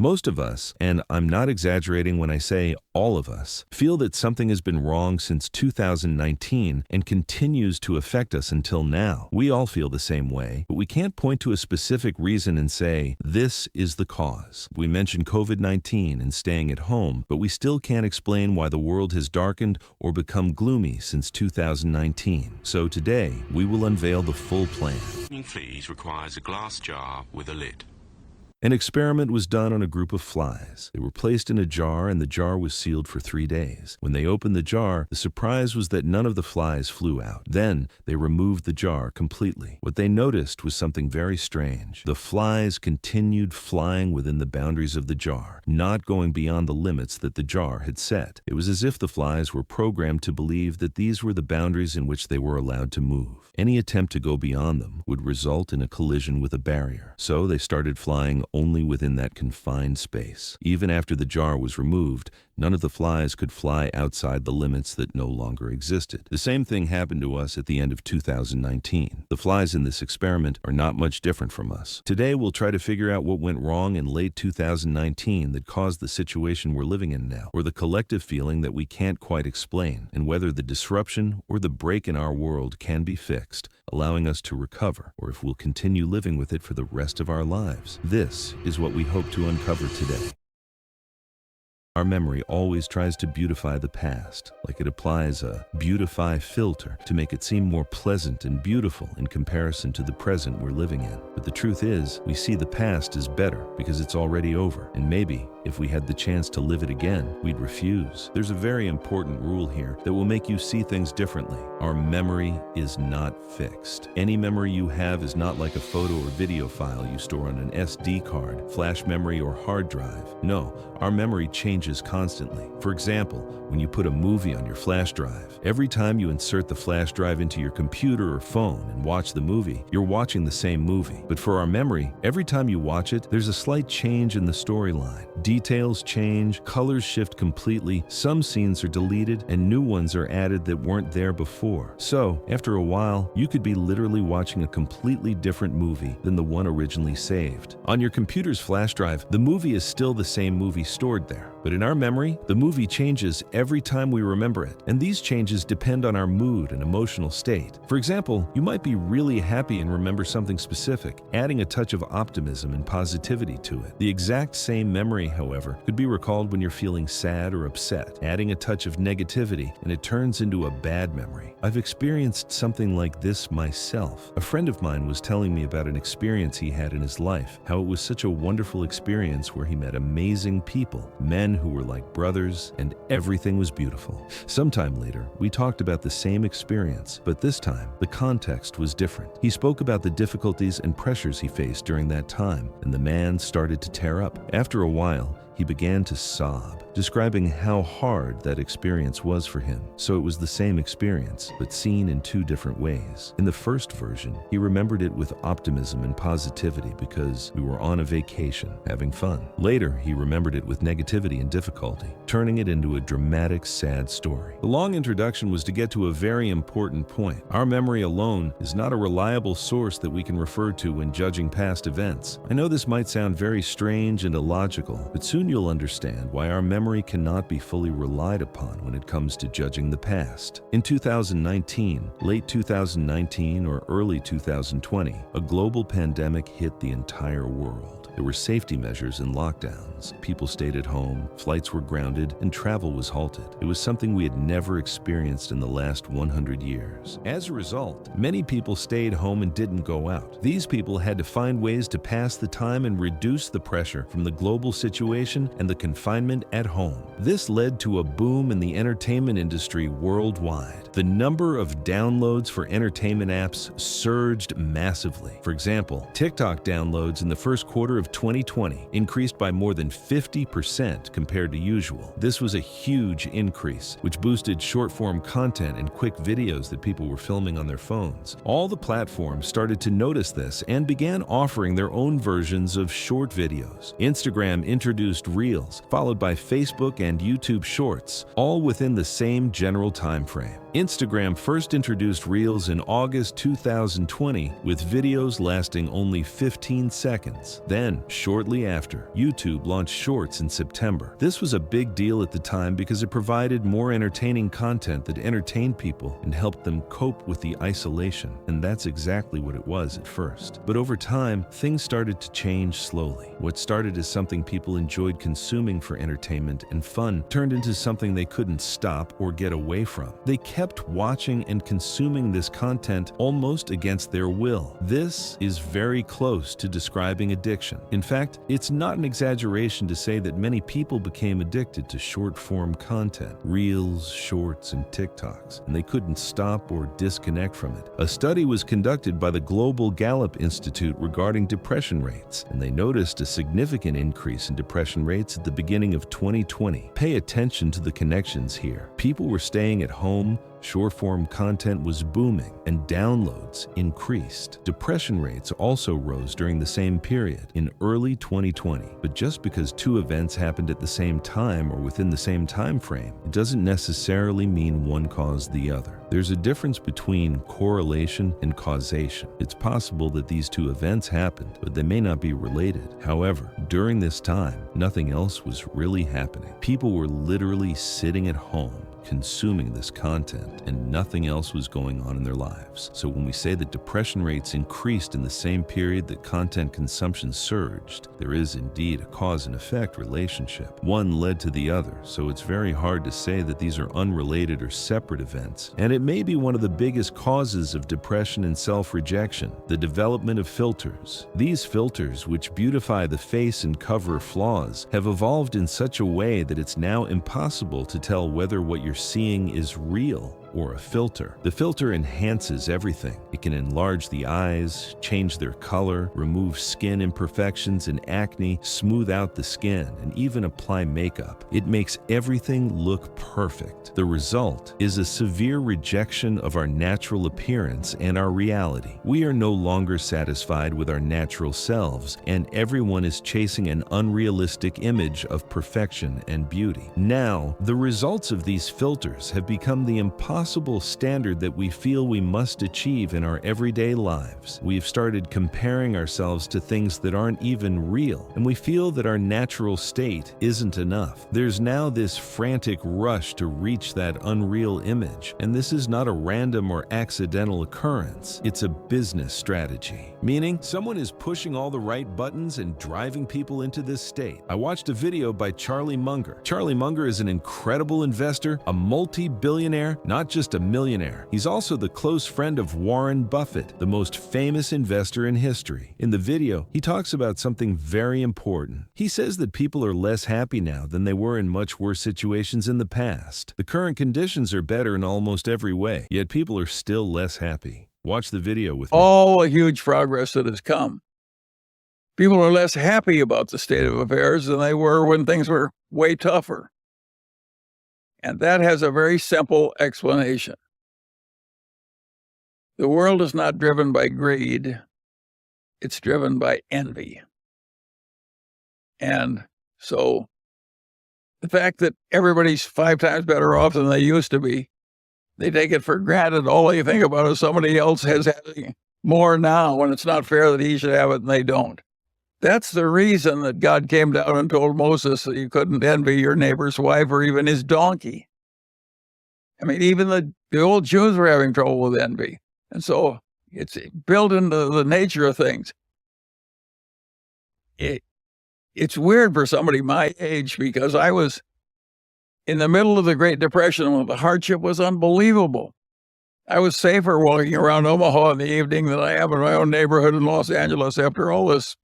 Most of us, and I'm not exaggerating when I say all of us, feel that something has been wrong since 2019 and continues to affect us until now. We all feel the same way, but we can't point to a specific reason and say, this is the cause. We mention COVID-19 and staying at home, but we still can't explain why the world has darkened or become gloomy since 2019. So today, we will unveil the full plan. Fleas requires a glass jar with a lid. An experiment was done on a group of flies. They were placed in a jar and the jar was sealed for 3 days. When they opened the jar, the surprise was that none of the flies flew out. Then they removed the jar completely. What they noticed was something very strange. The flies continued flying within the boundaries of the jar, not going beyond the limits that the jar had set. It was as if the flies were programmed to believe that these were the boundaries in which they were allowed to move. Any attempt to go beyond them would result in a collision with a barrier. So they started flying only within that confined space. Even after the jar was removed, none of the flies could fly outside the limits that no longer existed. The same thing happened to us at the end of 2019. The flies in this experiment are not much different from us. Today, we'll try to figure out what went wrong in late 2019 that caused the situation we're living in now, or the collective feeling that we can't quite explain, and whether the disruption or the break in our world can be fixed, allowing us to recover, or if we'll continue living with it for the rest of our lives. This is what we hope to uncover today. Our memory always tries to beautify the past, like it applies a beautify filter to make it seem more pleasant and beautiful in comparison to the present we're living in. But the truth is, we see the past as better because it's already over, and maybe, if we had the chance to live it again, we'd refuse. There's a very important rule here that will make you see things differently. Our memory is not fixed. Any memory you have is not like a photo or video file you store on an SD card, flash memory, or hard drive. No, our memory changes constantly. For example, when you put a movie on your flash drive, every time you insert the flash drive into your computer or phone and watch the movie, you're watching the same movie. But for our memory, every time you watch it, there's a slight change in the storyline. Details change, colors shift completely, some scenes are deleted, and new ones are added that weren't there before. So, after a while, you could be literally watching a completely different movie than the one originally saved. On your computer's flash drive, the movie is still the same movie stored there. But in our memory, the movie changes every time we remember it, and these changes depend on our mood and emotional state. For example, you might be really happy and remember something specific, adding a touch of optimism and positivity to it. The exact same memory, however, could be recalled when you're feeling sad or upset, adding a touch of negativity, and it turns into a bad memory. I've experienced something like this myself. A friend of mine was telling me about an experience he had in his life, how it was such a wonderful experience where he met amazing people, men who were like brothers, and everything was beautiful. Sometime later, we talked about the same experience, but this time, the context was different. He spoke about the difficulties and pressures he faced during that time, and the man started to tear up. After a while, he began to sob, describing how hard that experience was for him. So it was the same experience, but seen in 2 different ways. In the first version, he remembered it with optimism and positivity because we were on a vacation, having fun. Later, he remembered it with negativity and difficulty, turning it into a dramatic, sad story. The long introduction was to get to a very important point. Our memory alone is not a reliable source that we can refer to when judging past events. I know this might sound very strange and illogical, but soon you'll understand why our memory cannot be fully relied upon when it comes to judging the past. In 2019, late 2019 or early 2020, a global pandemic hit the entire world. There were safety measures and lockdowns. People stayed at home, flights were grounded, and travel was halted. It was something we had never experienced in the last 100 years. As a result, many people stayed home and didn't go out. These people had to find ways to pass the time and reduce the pressure from the global situation and the confinement at home. This led to a boom in the entertainment industry worldwide. The number of downloads for entertainment apps surged massively. For example, TikTok downloads in the first quarter of 2020 increased by more than 50% compared to usual. This was a huge increase, which boosted short-form content and quick videos that people were filming on their phones. All the platforms started to notice this and began offering their own versions of short videos. Instagram introduced Reels, followed by Facebook and YouTube Shorts, all within the same general time frame. Instagram first introduced Reels in August 2020 with videos lasting only 15 seconds. Then, shortly after, YouTube launched Shorts in September. This was a big deal at the time because it provided more entertaining content that entertained people and helped them cope with the isolation. And that's exactly what it was at first. But over time, things started to change slowly. What started as something people enjoyed consuming for entertainment and fun turned into something they couldn't stop or get away from. They kept watching and consuming this content almost against their will. This is very close to describing addiction. In fact, it's not an exaggeration to say that many people became addicted to short-form content, Reels, Shorts, and TikToks, and they couldn't stop or disconnect from it. A study was conducted by the Global Gallup Institute regarding depression rates, and they noticed a significant increase in depression rates at the beginning of 2020. Pay attention to the connections here. People were staying at home, short-form content was booming, and downloads increased. Depression rates also rose during the same period, in early 2020. But just because two events happened at the same time or within the same time frame, it doesn't necessarily mean one caused the other. There's a difference between correlation and causation. It's possible that these two events happened, but they may not be related. However, during this time, nothing else was really happening. People were literally sitting at home, consuming this content, and nothing else was going on in their lives. So when we say that depression rates increased in the same period that content consumption surged, there is indeed a cause and effect relationship. One led to the other, so it's very hard to say that these are unrelated or separate events. And it may be one of the biggest causes of depression and self-rejection, the development of filters. These filters, which beautify the face and cover flaws, have evolved in such a way that it's now impossible to tell whether what you're seeing is real or a filter. The filter enhances everything. It can enlarge the eyes, change their color, remove skin imperfections and acne, smooth out the skin, and even apply makeup. It makes everything look perfect. The result is a severe rejection of our natural appearance and our reality. We are no longer satisfied with our natural selves, and everyone is chasing an unrealistic image of perfection and beauty. Now, the results of these filters have become the impossible standard that we feel we must achieve in our everyday lives. We've started comparing ourselves to things that aren't even real, and we feel that our natural state isn't enough. There's now this frantic rush to reach that unreal image, and this is not a random or accidental occurrence. It's a business strategy, meaning someone is pushing all the right buttons and driving people into this state. I watched a video by Charlie Munger. Charlie Munger is an incredible investor, a multi-billionaire, not just a millionaire. He's also the close friend of Warren Buffett, the most famous investor in history. In the video, he talks about something very important. He says that people are less happy now than they were in much worse situations in the past. The current conditions are better in almost every way, yet people are still less happy. Watch the video with me. All the huge progress that has come. People are less happy about the state of affairs than they were when things were way tougher. And that has a very simple explanation. The world is not driven by greed. It's driven by envy. And so the fact that everybody's 5 times better off than they used to be, they take it for granted. All they think about is somebody else has more now, and it's not fair that he should have it and they don't. That's the reason that God came down and told Moses that you couldn't envy your neighbor's wife or even his donkey. I mean, even the old Jews were having trouble with envy. And so it's built into the nature of things. It's weird for somebody my age because I was in the middle of the Great Depression when the hardship was unbelievable. I was safer walking around Omaha in the evening than I am in my own neighborhood in Los Angeles after all this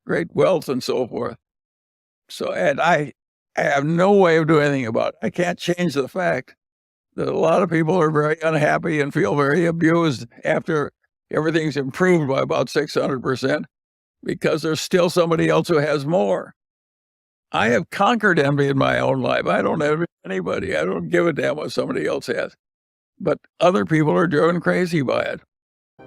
great wealth and so forth. So, and I have no way of doing anything about it. I can't change the fact that a lot of people are very unhappy and feel very abused after everything's improved by about 600% because there's still somebody else who has more. I have conquered envy in my own life. I don't envy anybody. I don't give a damn what somebody else has. But other people are driven crazy by it.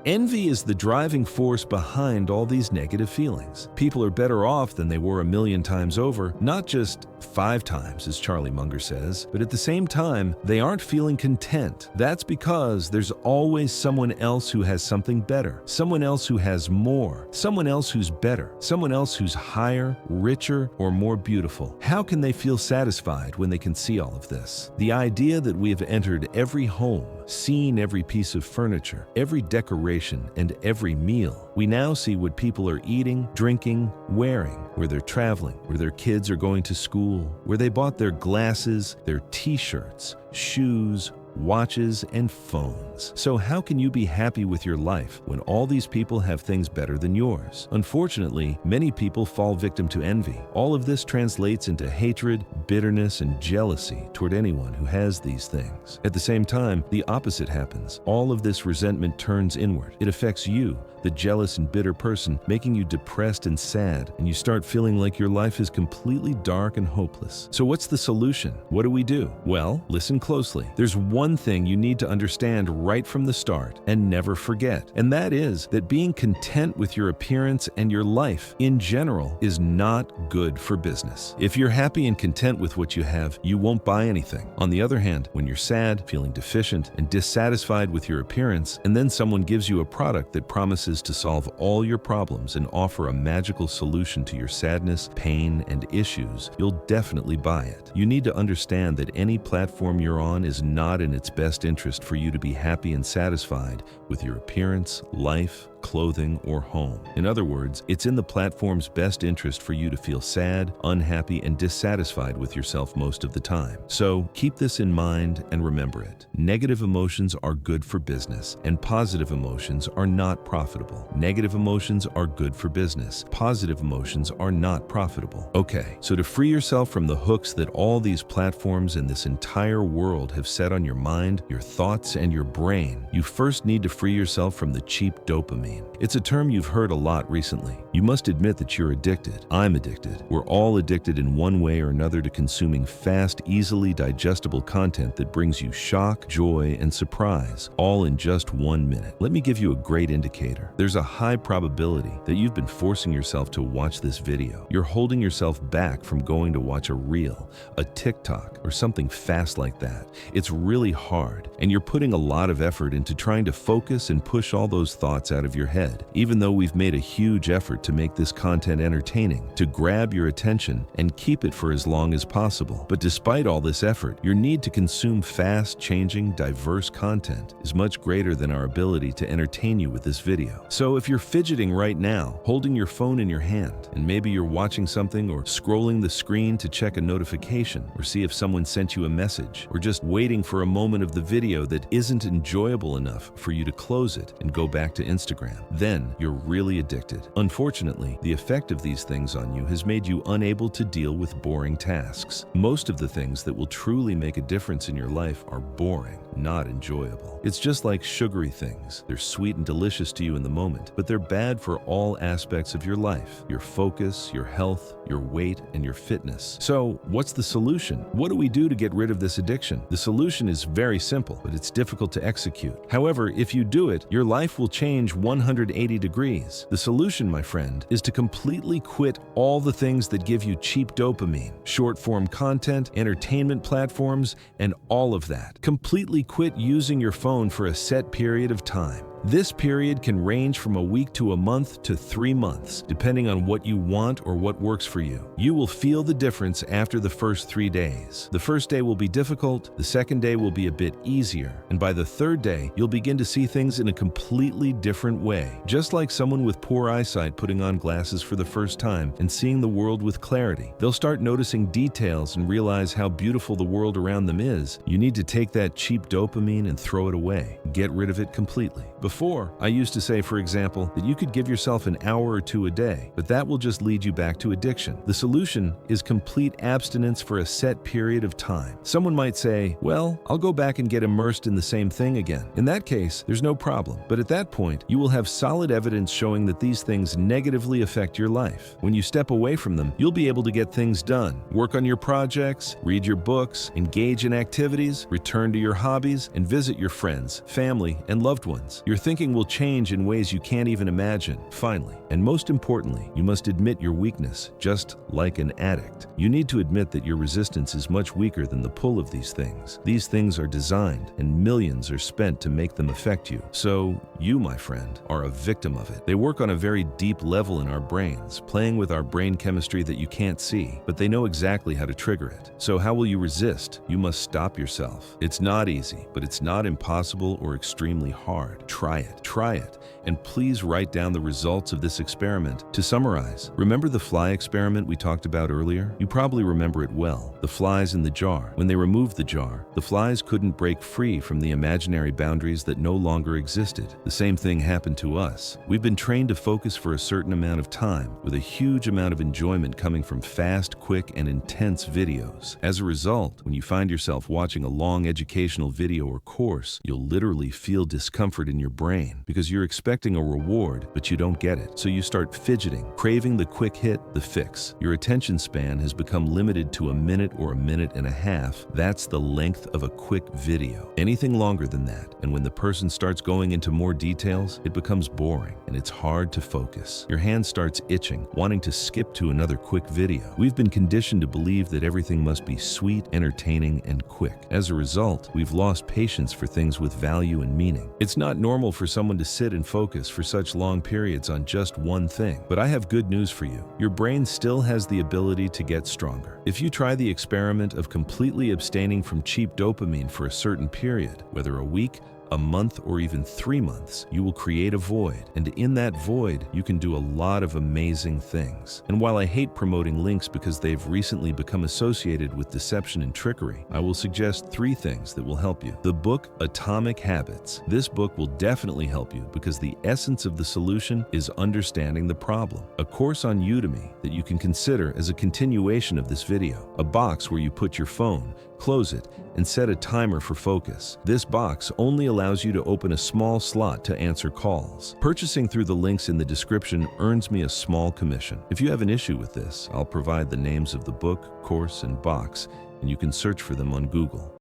Envy is the driving force behind all these negative feelings. People are better off than they were a million times over, not just 5 times, as Charlie Munger says, but at the same time, they aren't feeling content. That's because there's always someone else who has something better, someone else who has more, someone else who's better, someone else who's higher, richer, or more beautiful. How can they feel satisfied when they can see all of this? The idea that we have entered every home, seen every piece of furniture, every decoration, and every meal. We now see what people are eating, drinking, wearing, where they're traveling, where their kids are going to school, where they bought their glasses, their t-shirts, shoes, watches, and phones. So how can you be happy with your life when all these people have things better than yours? Unfortunately, many people fall victim to envy. All of this translates into hatred, bitterness, and jealousy toward anyone who has these things. At the same time, the opposite happens. All of this resentment turns inward. It affects you, the jealous and bitter person, making you depressed and sad, and you start feeling like your life is completely dark and hopeless. So what's the solution? What do we do? Well, listen closely. There's one thing you need to understand right from the start and never forget, and that is that being content with your appearance and your life in general is not good for business. If you're happy and content with what you have, you won't buy anything. On the other hand, when you're sad, feeling deficient, and dissatisfied with your appearance, and then someone gives you a product that promises to solve all your problems and offer a magical solution to your sadness, pain, and issues, you'll definitely buy it. You need to understand that any platform you're on is not in its best interest for you to be happy and satisfied with your appearance, life, clothing, or home. In other words, it's in the platform's best interest for you to feel sad, unhappy, and dissatisfied with yourself most of the time. So keep this in mind and remember it. Negative emotions are good for business, and positive emotions are not profitable. Negative emotions are good for business. Positive emotions are not profitable. Okay, so to free yourself from the hooks that all these platforms and this entire world have set on your mind, your thoughts, and your brain, you first need to free yourself from the cheap dopamine. It's a term you've heard a lot recently. You must admit that you're addicted. I'm addicted. We're all addicted in one way or another to consuming fast, easily digestible content that brings you shock, joy, and surprise, all in just 1 minute. Let me give you a great indicator. There's a high probability that you've been forcing yourself to watch this video. You're holding yourself back from going to watch a reel, a TikTok, or something fast like that. It's really hard, and you're putting a lot of effort into trying to focus and push all those thoughts out of your head, even though we've made a huge effort to make this content entertaining, to grab your attention and keep it for as long as possible. But despite all this effort, your need to consume fast-changing, diverse content is much greater than our ability to entertain you with this video. So if you're fidgeting right now, holding your phone in your hand, and maybe you're watching something or scrolling the screen to check a notification or see if someone sent you a message, or just waiting for a moment of the video that isn't enjoyable enough for you to close it and go back to Instagram, then you're really addicted. Unfortunately, the effect of these things on you has made you unable to deal with boring tasks. Most of the things that will truly make a difference in your life are boring, not enjoyable. It's just like sugary things. They're sweet and delicious to you in the moment, but they're bad for all aspects of your life, your focus, your health, your weight, and your fitness. So what's the solution? What do we do to get rid of this addiction? The solution is very simple, but it's difficult to execute. However, if you do it, your life will change 180 degrees. The solution, my friend, is to completely quit all the things that give you cheap dopamine, short-form content, entertainment platforms, and all of that. Completely quit using your phone for a set period of time. This period can range from a week to a month to 3 months, depending on what you want or what works for you. You will feel the difference after the first 3 days. The first day will be difficult, the second day will be a bit easier, and by the third day, you'll begin to see things in a completely different way. Just like someone with poor eyesight putting on glasses for the first time and seeing the world with clarity. They'll start noticing details and realize how beautiful the world around them is. You need to take that cheap dopamine and throw it away. Get rid of it completely. Before, I used to say, for example, that you could give yourself an hour or 2 a day, but that will just lead you back to addiction. The solution is complete abstinence for a set period of time. Someone might say, well, I'll go back and get immersed in the same thing again. In that case, there's no problem. But at that point, you will have solid evidence showing that these things negatively affect your life. When you step away from them, you'll be able to get things done, work on your projects, read your books, engage in activities, return to your hobbies, and visit your friends, family, and loved ones. Your thinking will change in ways you can't even imagine. Finally, and most importantly, you must admit your weakness, just like an addict. You need to admit that your resistance is much weaker than the pull of these things. These things are designed, and millions are spent to make them affect you. So, you, my friend, are a victim of it. They work on a very deep level in our brains, playing with our brain chemistry that you can't see, but they know exactly how to trigger it. So how will you resist? You must stop yourself. It's not easy, but it's not impossible or extremely hard. Try it, and please write down the results of this experiment. To summarize, remember the fly experiment we talked about earlier? You probably remember it well. The flies in the jar. When they removed the jar, the flies couldn't break free from the imaginary boundaries that no longer existed. The same thing happened to us. We've been trained to focus for a certain amount of time, with a huge amount of enjoyment coming from fast, quick, and intense videos. As a result, when you find yourself watching a long educational video or course, you'll literally feel discomfort in your brain because you're expecting a reward, but you don't get it. So you start fidgeting, craving the quick hit, the fix. Your attention span has become limited to a minute or a minute and a half. That's the length of a quick video. Anything longer than that, and when the person starts going into more details, it becomes boring and it's hard to focus. Your hand starts itching, wanting to skip to another quick video. We've been conditioned to believe that everything must be sweet, entertaining, and quick. As a result, we've lost patience for things with value and meaning. It's not normal for someone to sit and focus for such long periods on just one thing. But I have good news for you. Your brain still has the ability to get stronger. If you try the experiment of completely abstaining from cheap dopamine for a certain period, whether a week, a month, or even 3 months, you will create a void. And in that void, you can do a lot of amazing things. And while I hate promoting links because they've recently become associated with deception and trickery, I will suggest 3 things that will help you. The book Atomic Habits. This book will definitely help you because the essence of the solution is understanding the problem. A course on Udemy that you can consider as a continuation of this video. A box where you put your phone, close it, and set a timer for focus. This box only allows you to open a small slot to answer calls. Purchasing through the links in the description earns me a small commission. If you have an issue with this, I'll provide the names of the book, course, and box, and you can search for them on Google.